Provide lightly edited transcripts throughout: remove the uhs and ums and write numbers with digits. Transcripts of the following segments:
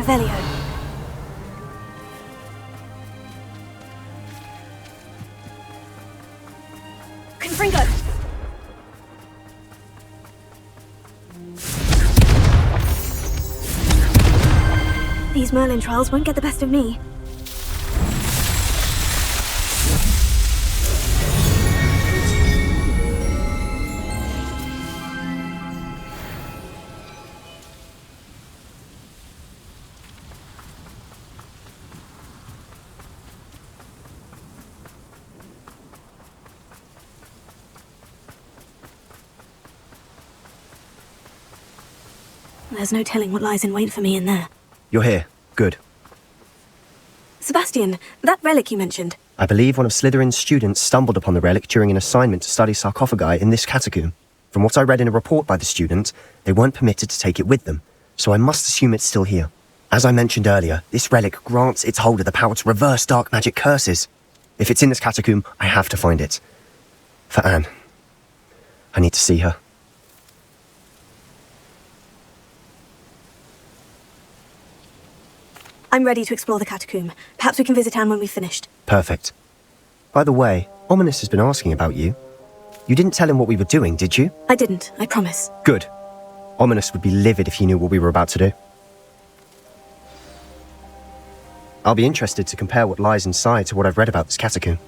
Revelio. Confringo! These Merlin trials won't get the best of me. There's no telling what lies in wait for me in there. You're here. Good. Sebastian, that relic you mentioned. I believe one of Slytherin's students stumbled upon the relic during an assignment to study sarcophagi in this catacomb. From what I read in a report by the student, they weren't permitted to take it with them, so I must assume it's still here. As I mentioned earlier, this relic grants its holder the power to reverse dark magic curses. If it's in this catacomb, I have to find it. For Anne. I need to see her. I'm ready to explore the catacomb. Perhaps we can visit Anne when we've finished. Perfect. By the way, Ominous has been asking about you. You didn't tell him what we were doing, did you? I didn't, I promise. Good. Ominous would be livid if he knew what we were about to do. I'll be interested to compare what lies inside to what I've read about this catacomb.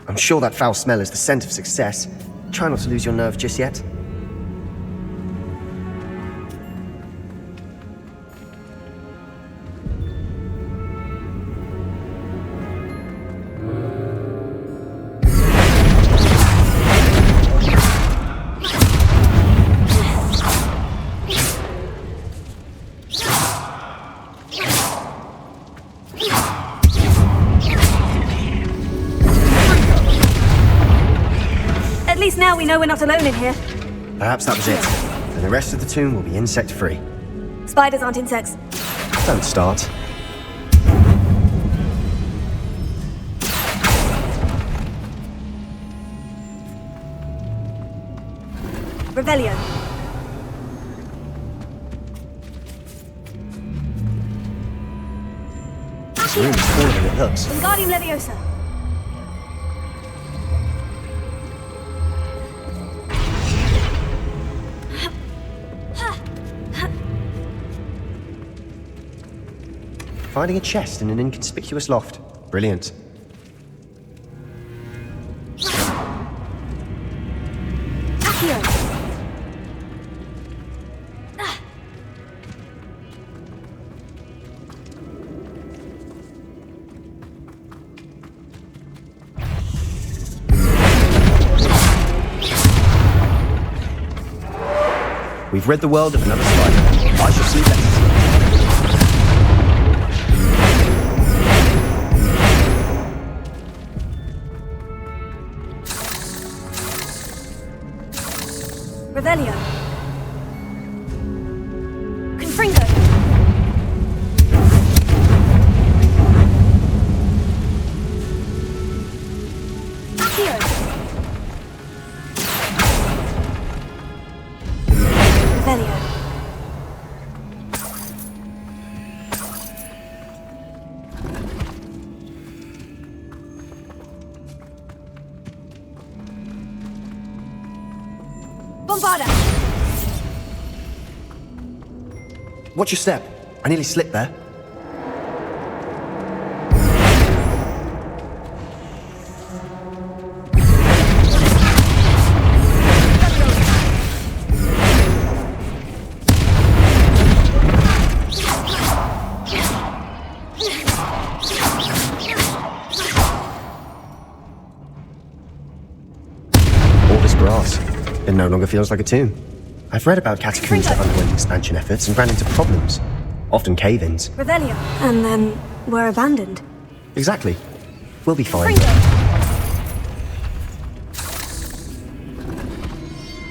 I'm sure that foul smell is the scent of success. Try not to lose your nerve just yet. Now we know we're not alone in here. Perhaps that was it. And the rest of the tomb will be insect-free. Spiders aren't insects. Don't start. Revelio. This room is smaller than it looks. Wingardium Leviosa. Finding a chest in an inconspicuous loft. Brilliant. Accio. We've rid the world of another spider. I shall see better. Revelio. Confringo. Accio. Revelio. Bombarda! Watch your step. I nearly slipped there. just grass. It no longer feels like a tomb. I've read about catacombs that underwent expansion efforts and ran into problems. Often cave-ins. Revelio. And then were abandoned. Exactly. We'll be fine.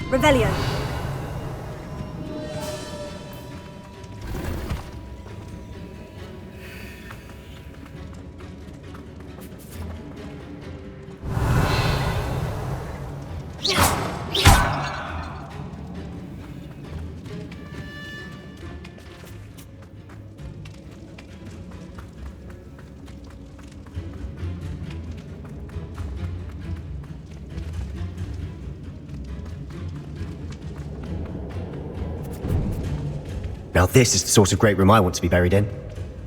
Revelio. Now this is the sort of great room I want to be buried in.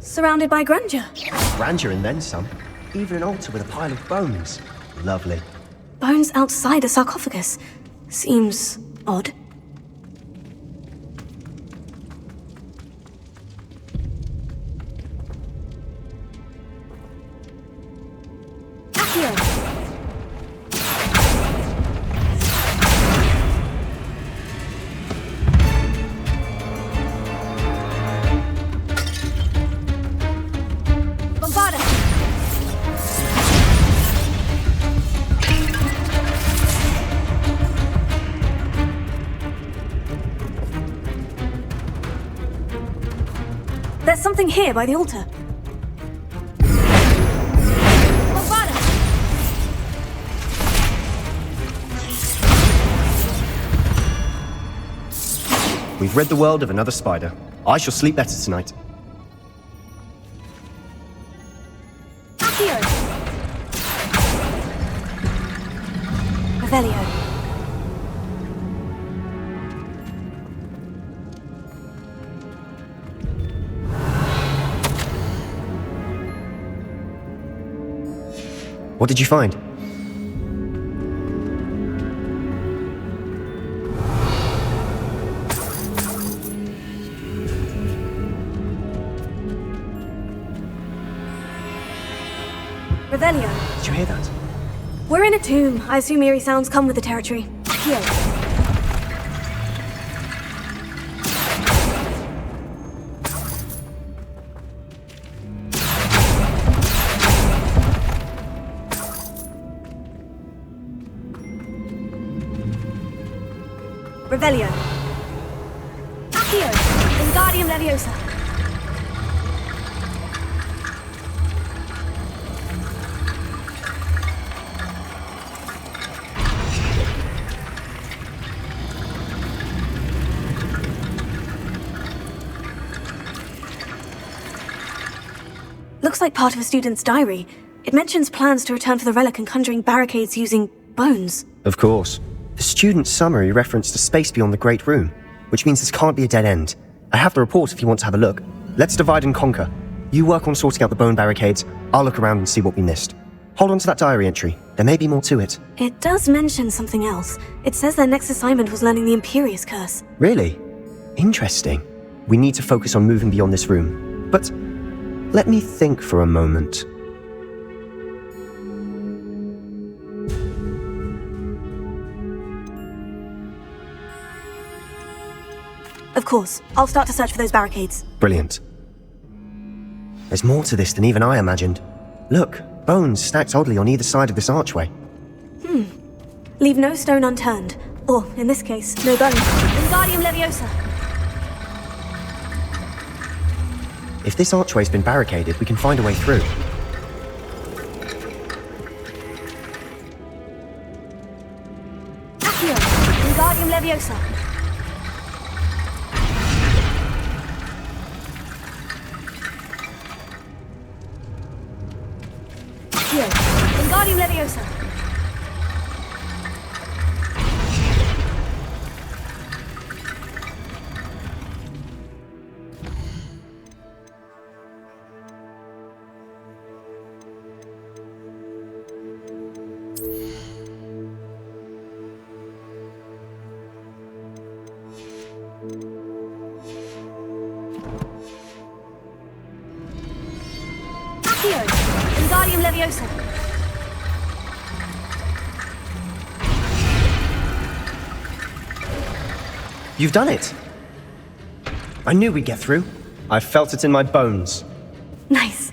Surrounded by grandeur. Grandeur and then some. Even an altar with a pile of bones. Lovely. Bones outside a sarcophagus. Seems odd. Accio. Bombarda. There's something here by the altar. Bombarda. We've rid the world of another spider. I shall sleep better tonight. Accio. Revelio. What did you find? Revelio. Did you hear that? We're in a tomb. I assume eerie sounds come with the territory. Accio. Revelio. Accio. Wingardium Leviosa. Looks like part of a student's diary. It mentions plans to return for the relic and conjuring barricades using bones. Of course. The student's summary referenced a space beyond the Great Room, which means this can't be a dead end. I have the report if you want to have a look. Let's divide and conquer. You work on sorting out the bone barricades, I'll look around and see what we missed. Hold on to that diary entry. There may be more to it. It does mention something else. It says their next assignment was learning the Imperious curse. Really? Interesting. We need to focus on moving beyond this room. But let me think for a moment. Of course. I'll start to search for those barricades. Brilliant. There's more to this than even I imagined. Look, bones stacked oddly on either side of this archway. Leave no stone unturned. Or, in this case, no bone. Wingardium Leviosa. If this archway's been barricaded, we can find a way through. Accio. Wingardium Leviosa. Accio. Wingardium Leviosa. Accio. Wingardium Leviosa. You've done it! I knew we'd get through. I felt it in my bones. Nice.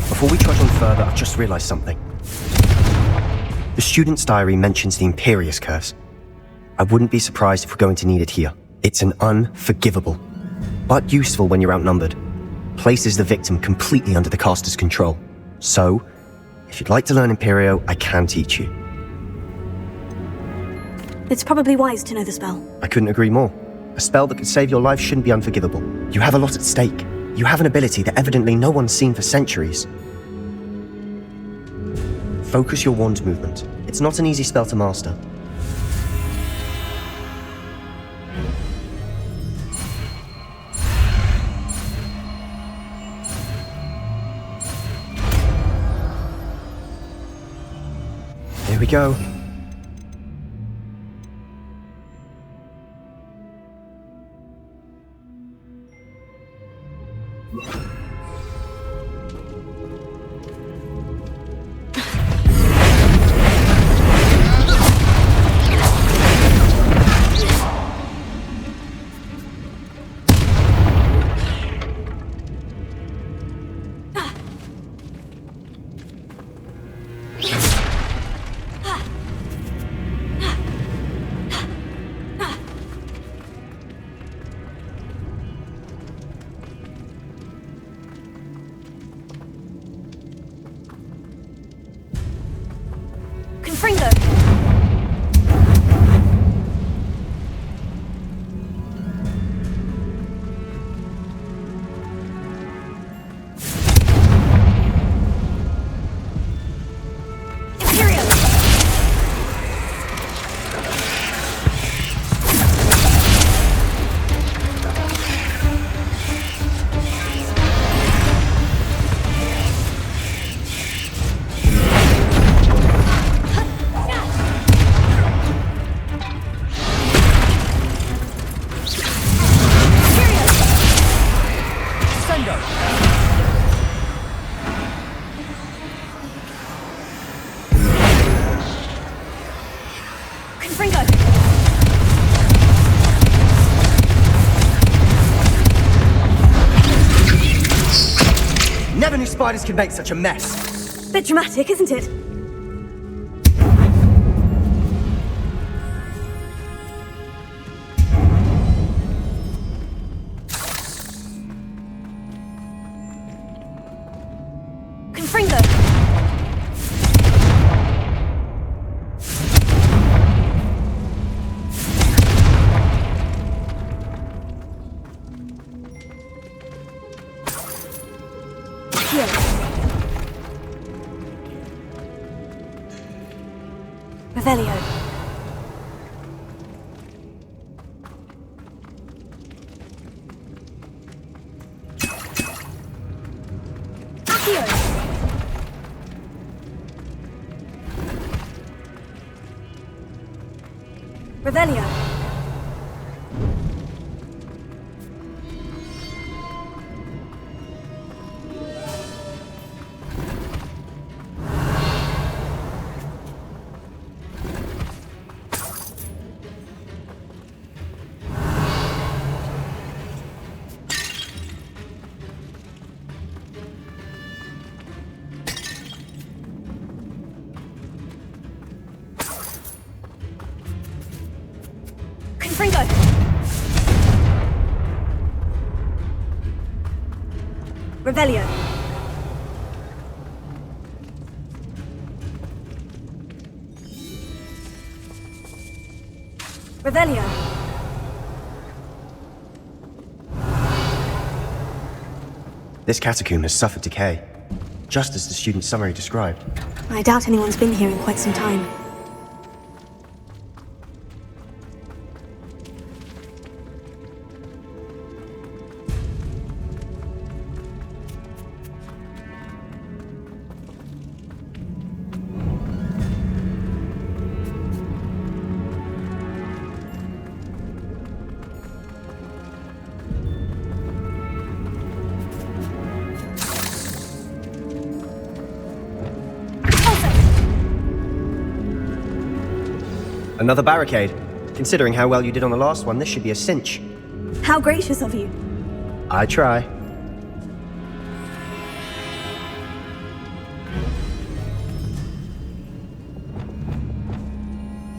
Before we trudge on further, I've just realized something. The student's diary mentions the Imperious curse. I wouldn't be surprised if we're going to need it here. It's an unforgivable, but useful when you're outnumbered. Places the victim completely under the caster's control. So, if you'd like to learn Imperio, I can teach you. It's probably wise to know the spell. I couldn't agree more. A spell that could save your life shouldn't be unforgivable. You have a lot at stake. You have an ability that evidently no one's seen for centuries. Focus your wand movement. It's not an easy spell to master. Here we go. Never knew spiders could make such a mess. Bit dramatic, isn't it? Confringo! Revelio. Accio. Revelio. Confringo! Revelio. Revelio. This catacomb has suffered decay. just as the student's summary described. I doubt anyone's been here in quite some time. Another barricade. Considering how well you did on the last one, this should be a cinch. How gracious of you. I try.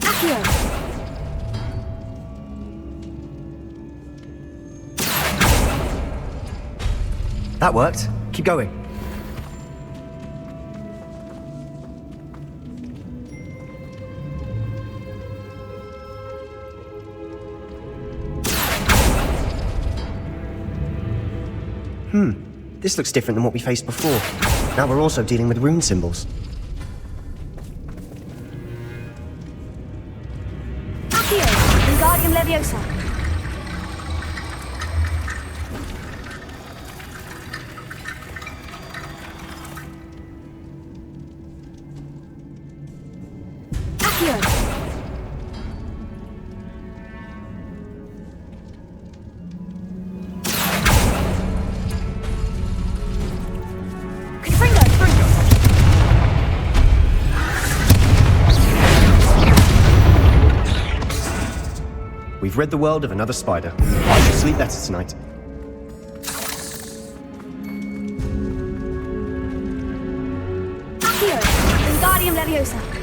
Accio! That worked. Keep going. This looks different than what we faced before. Now we're also dealing with rune symbols. Accio! Wingardium Leviosa! Accio! We've rid the world of another spider. I shall sleep better tonight. Accio! Wingardium Leviosa!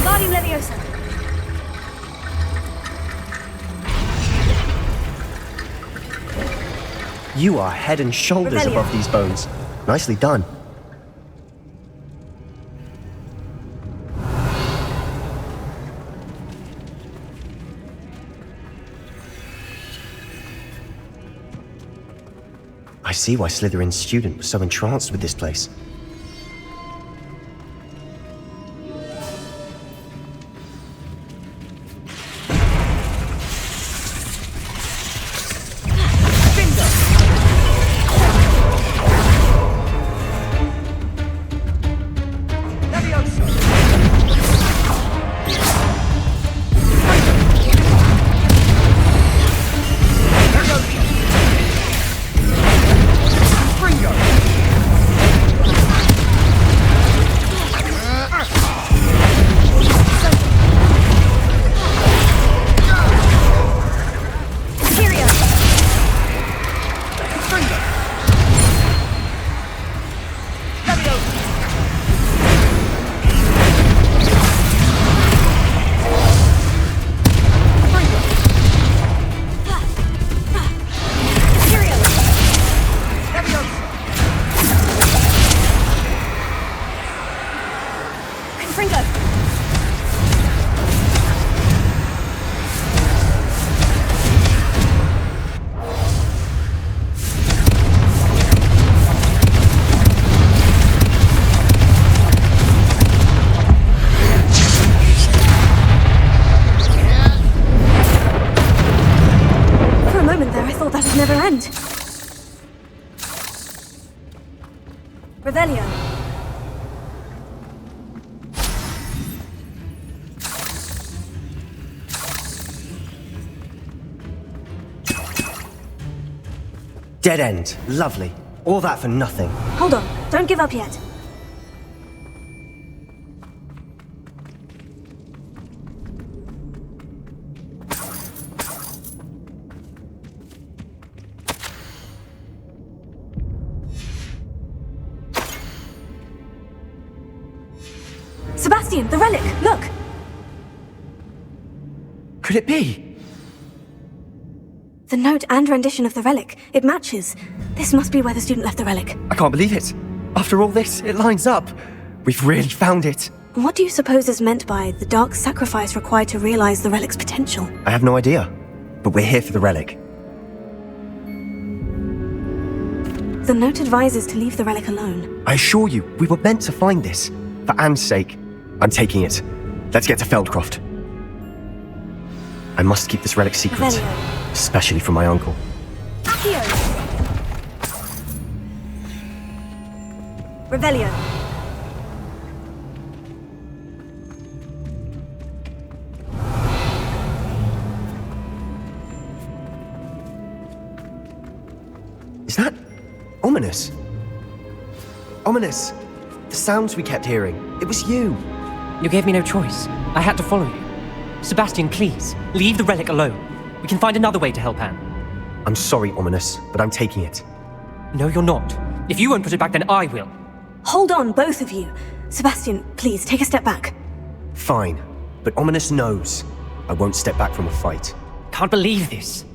Wingardium Leviosa! You are head and shoulders Rebellion. above these bones. Nicely done. I see why Slytherin's student was so entranced with this place. never end. Revelio. Dead end. Lovely. All that for nothing. Hold on. Don't give up yet. Sebastian, the relic! Look! Could it be? The note and rendition of the relic. It matches. This must be where the student left the relic. I can't believe it. After all this, it lines up. We've really found it. What do you suppose is meant by the dark sacrifice required to realize the relic's potential? I have no idea, but we're here for the relic. The note advises to leave the relic alone. I assure you, we were meant to find this. For Anne's sake. I'm taking it. Let's get to Feldcroft. I must keep this relic secret. Revelio. Especially from my uncle. Accio! Revelio. Is that ominous? Ominous! The sounds we kept hearing. It was you. You gave me no choice. I had to follow you. Sebastian, please, leave the relic alone. We can find another way to help Anne. I'm sorry, Ominous, but I'm taking it. No, you're not. If you won't put it back, then I will. Hold on, both of you. Sebastian, please, take a step back. Fine, but Ominous knows. I won't step back from a fight. Can't believe this.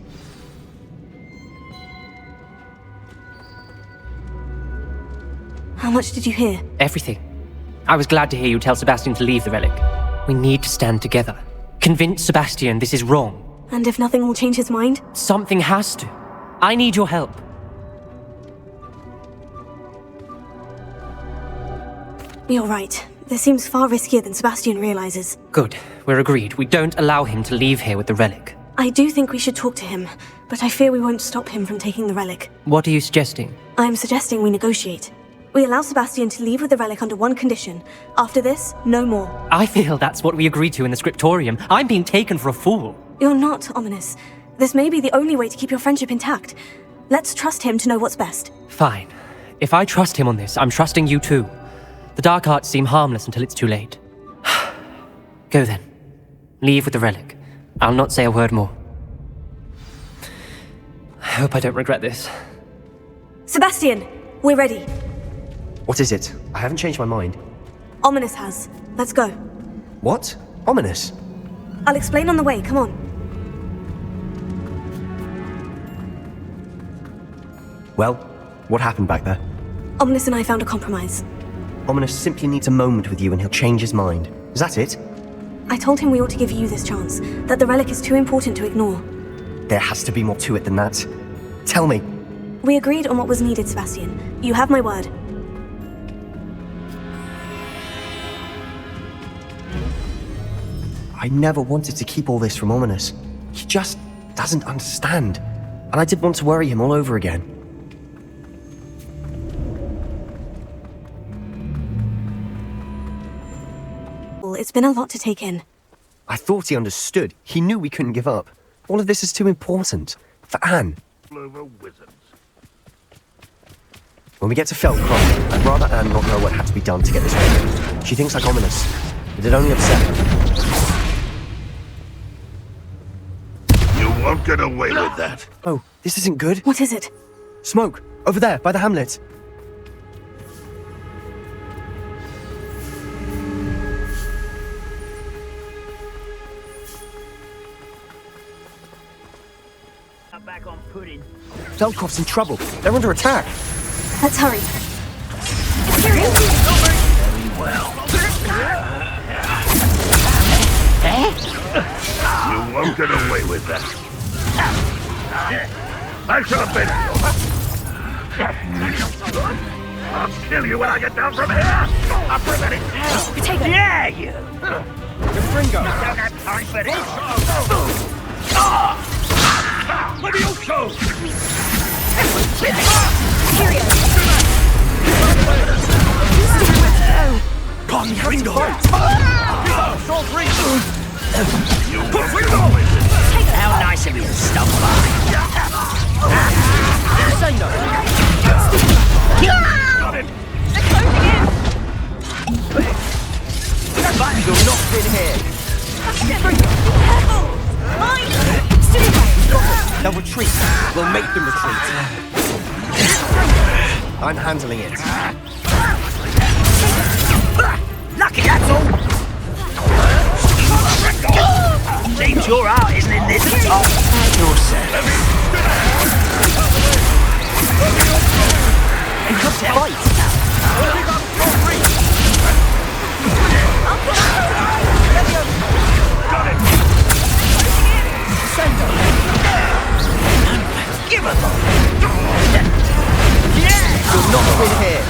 How much did you hear? Everything. I was glad to hear you tell Sebastian to leave the relic. We need to stand together. Convince Sebastian this is wrong. And if nothing will change his mind? Something has to. I need your help. You're right. This seems far riskier than Sebastian realizes. Good. We're agreed. We don't allow him to leave here with the relic. I do think we should talk to him, but I fear we won't stop him from taking the relic. What are you suggesting? I'm suggesting we negotiate. We allow Sebastian to leave with the relic under one condition. After this, no more. I feel that's what we agreed to in the scriptorium. I'm being taken for a fool. You're not, Ominous. This may be the only way to keep your friendship intact. Let's trust him to know what's best. Fine. If I trust him on this, I'm trusting you too. The dark arts seem harmless until it's too late. Go then. Leave with the relic. I'll not say a word more. I hope I don't regret this. Sebastian, we're ready. What is it? I haven't changed my mind. Ominous has. Let's go. What? Ominous? I'll explain on the way, come on. Well, what happened back there? Ominous and I found a compromise. Ominous simply needs a moment with you and he'll change his mind. Is that it? I told him we ought to give you this chance, that the relic is too important to ignore. There has to be more to it than that. Tell me. We agreed on what was needed, Sebastian. You have my word. I never wanted to keep all this from Ominous. He just doesn't understand. And I didn't want to worry him all over again. Well, it's been a lot to take in. I thought he understood. He knew we couldn't give up. All of this is too important. For Anne. When we get to Feldcroft, I'd rather Anne not know what had to be done to get this right. She thinks like Ominous. It'd only upset her. You won't get away with that. Oh, this isn't good. What is it? Smoke! Over there, by the hamlet. Back on pudding. Feldcroft's in trouble. They're under attack. Let's hurry. Very well. You won't get away with that. I shall bet. I'll kill you when I get down from here. I'll prevent it. Take it. Yeah, you. Fringo. Don't have time for this. Let me go. Con Fringo. You won't get away with it. How nice of you to stop by. Say no. Got it. But you're not in here. They'll retreat. We'll make them retreat. I'm handling it. Lucky, that's all. Seems your heart isn't in this at all. You're set. And come to fight! Give her the... You'll not win here!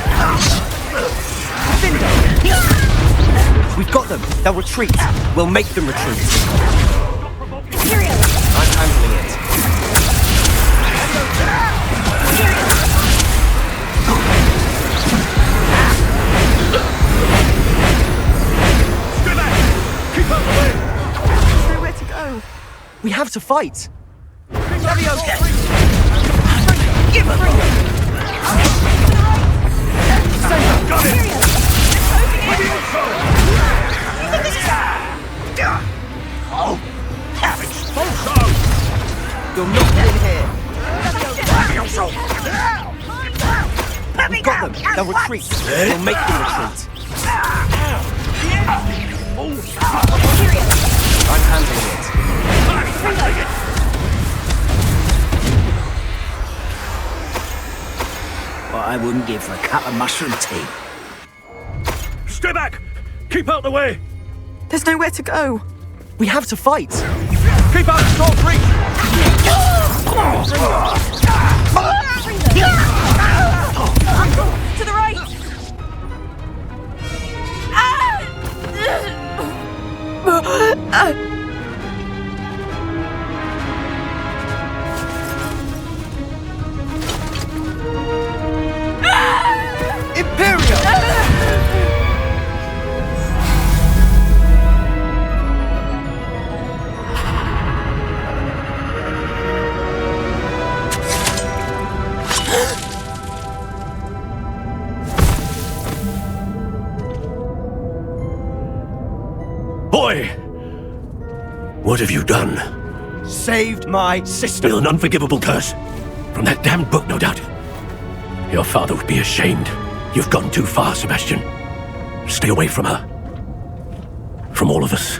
We've got them! They'll retreat! We'll make them retreat! Imperio! I'm handling it. Keep out the way! There's nowhere to go. We have to fight! Give her the... Got it! Oh, You'll not win here! We've got them! They'll retreat! We'll make them retreat! I'm handling it. What I wouldn't give for a cup of mushroom tea. Stay back! Keep out the way! There's nowhere to go. We have to fight! Keep out of Storm's reach! To the right! Imperio! Boy! What have you done? Saved my sister! Still an unforgivable curse. From that damned book, no doubt. Your father would be ashamed. You've gone too far, Sebastian. Stay away from her. From all of us.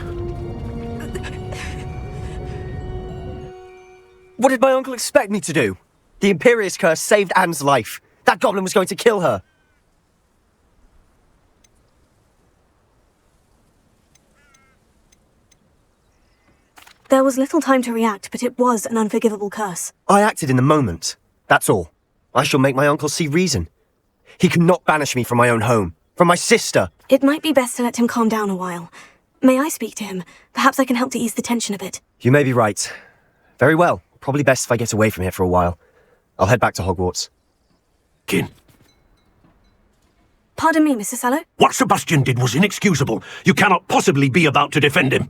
What did my uncle expect me to do? The Imperious curse saved Anne's life. That goblin was going to kill her. There was little time to react, but it was an unforgivable curse. I acted in the moment. That's all. I shall make my uncle see reason. He cannot banish me from my own home, from my sister. It might be best to let him calm down a while. May I speak to him? Perhaps I can help to ease the tension a bit. You may be right. Very well. Probably best if I get away from here for a while. I'll head back to Hogwarts. Kin, Pardon me, Mr. Sallow? what Sebastian did was inexcusable. You cannot possibly be about to defend him.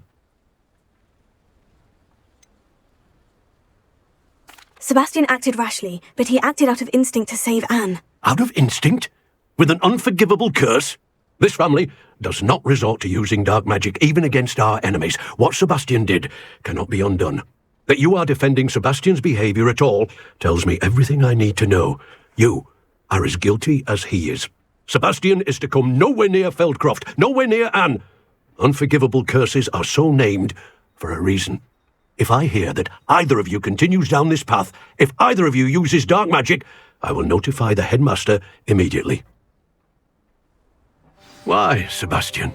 Sebastian acted rashly, but he acted out of instinct to save Anne. Out of instinct? With an unforgivable curse? This family does not resort to using dark magic even against our enemies. What Sebastian did cannot be undone. That you are defending Sebastian's behavior at all tells me everything I need to know. You are as guilty as he is. Sebastian is to come nowhere near Feldcroft, nowhere near Anne. Unforgivable curses are so named for a reason. If I hear that either of you continues down this path, if either of you uses dark magic, I will notify the headmaster immediately. Why, Sebastian?